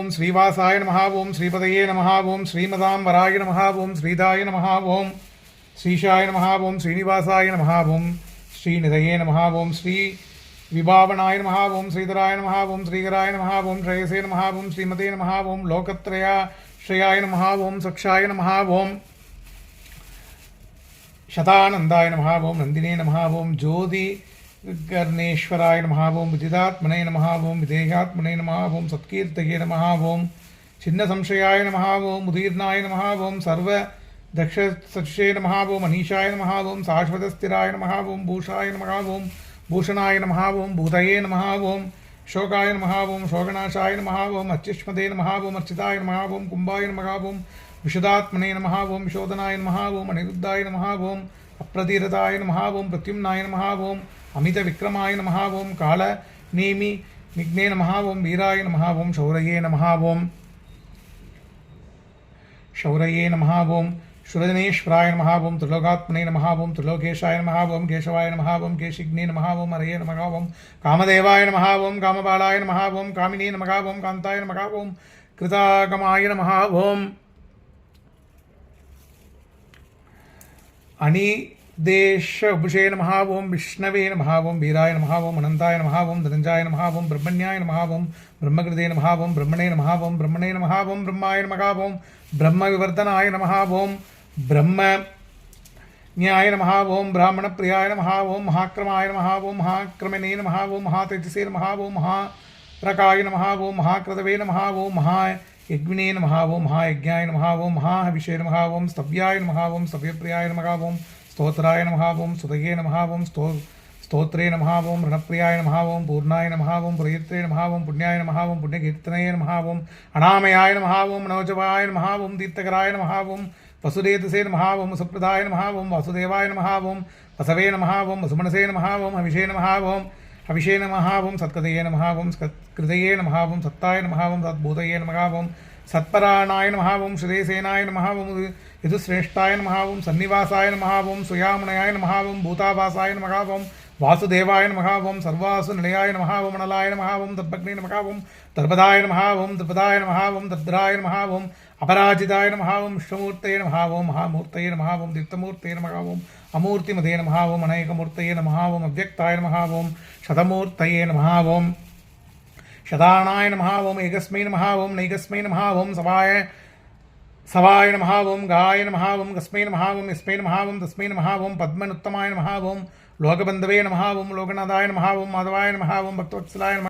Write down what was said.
ओम श्रीवासाय नमः। ओम श्रीपदये नमः। ओम श्रीमदाम्बराय नमः। ओम श्रीदाय नमः। ओम श्रीशाय नमः। ओम श्रीनिवासाय नमः। ओम श्रीनिधये नमः। ओम श्री विभावनाय नमः। ओम श्रीधराय नमः। ओम श्रीकराय नमः। ओम श्रेयसे नमः। ओम श्रीमते नमः। ओम लोकत्रयाश्रयाय नमः। ओम सक्षाय नमः। ओम शतानंदाय नमः। ओम नंदिने नमः। ओम ज्योति कर्णेश्वराय नमः। ओम विदितात्मने नमः। ओम विदेहात्मने नमः। ओम सत्कीर्तये नमः। ओम छिन्न संशयाय नमः। ओम उदीर्णाय नमः। ओम सर्व दक्ष सक्षे नमः। ओम अनीशाय नमः। ओम शाश्वत स्थिराय नमः। ओम भूषाय नमः। ओम भूषणाय नमः। ओम भूतये नमः। ओम शोकाय नमः। ओम शोकनाशाय नमः। ओम अच्युष्मदे नमः। ओम अर्चिताय नमः। ओम कुंभाय नमः। ओम विशुदात्मने नमः। ओम विशोधनाय नमः। ओम अनिरुद्धाय नमः। ओम अप्रतिरताय नमः। ओम प्रत्युम्नाय नमः। ओम अमित विक्रमाय नमः। ओम काल नेमि विघ्ने नमः। ओम वीराय नमः। ओम शौरये नमः। ओम शौरये नमः। ओम शूरजनेश्वराय नमः। ओम त्रिलोकात्मने नमः। ओम त्रिलोकेशाय नमः। ओम केशवाय नमः। ओम केशिग्ने नमः। ओम हरये नमः। ओम कामदेवाय नमः। ओम कामबालाय नमः। ओम कामिने नमः। ओम कांताय नमः। ओम कृतागमाय नमः। ओम अनिदेश उभुषे नमः। ओम विष्णवे नमः। ओम वीराय नमः। ओम अनंताय नमः। ओम धनंजाय नमः। ओम ब्रह्मण्याय नमः। ओम ब्रह्मकृते नमः। ओम ब्रह्मणे नमः। ओम ब्रह्मणे नमः। ओम ब्रह्माय नमः। ओम ब्रह्म विवर्धनाय नमः। ओम ब्रह्मण्याय नमः। ओम ब्राह्मण प्रियाय नमः। ओम महाक्रमाय नमः। ओम महाक्रमणे नमः। ओम महातेजसे नमः। ओम महाप्रकाय नमः। ओम महाक्रतवे नमः। ओम महायज्ञिने नमः। ओम महायज्ञाय नमः। ओम महाहविषे नमः। ओम स्तव्याय नमः। ओम स्तव्यप्रियाय नमः। ओम स्तोत्राय नमः। ओम स्तुतये नमः। ओम स्तोत्रे नमः। ओम रणप्रियाय नमः। ओम पूर्णाय नमः। ओम पुरयित्रे नमः। ओम पुण्याय नमः। ओम पुण्यकीर्तनये नमः। ओम अनामयाय नमः। ओम नवजवाय नमः। ओम तीर्थकराय नमः। ओम वसुदेतसे नमः। ओम सुप्रदाय नमः। ओम वासुदेवाय नमः। ओम वसवे नमः। ओम वसुमनसे नमः। ओम हविषे नमः। ओम हविषे नमः। ओम सत्कृतये नमः। ओम कृतये नमः। ओम सत्ताय नमः। ओम सद्भूतये नमः। ओम सत्पराणाय नमः। ओम श्रेयसेनाय नमः। ओम यदुश्रेष्ठाय नमः। ओम सन्निवासाय नमः। ओम सुयामुनयाय नमः। ओम भूतावासाय नमः। ओम वासुदेवाय नमः। ओम सर्वासु निलयाय नमः। ओम नलाय नमः। ओम दर्भग्ने नमः। ओम दर्पदाय नमः। ओम दर्पदाय नमः। ओम दर्द्राय नमः। ओम अपराजिताय नमः। ओम विष्णुमूर्तये नमः। ओम महामूर्तये नमः। ओम दीप्तमूर्तये नमः। ओम अमूर्तिमते नमः। ओम अनेकमूर्तये नमः। ओम अव्यक्ताय नमः। ओम शतमूर्तये नमः। ओम शतानाय नमः। ओम एकस्मै नमः। ओम नैकस्मै नमः। ओम सवाय नमः। ओम गाय नमः। ओम कस्मै नमः। ओम यस्मै नमः। ओम तस्मै नमः। ओम पद्मनुत्तमाय नमः। ओम लोकबन्धवे नमः। ओम लोकनाथाय नमः। ओम माधवाय नमः। ओम भक्तवत्सलाय नमः।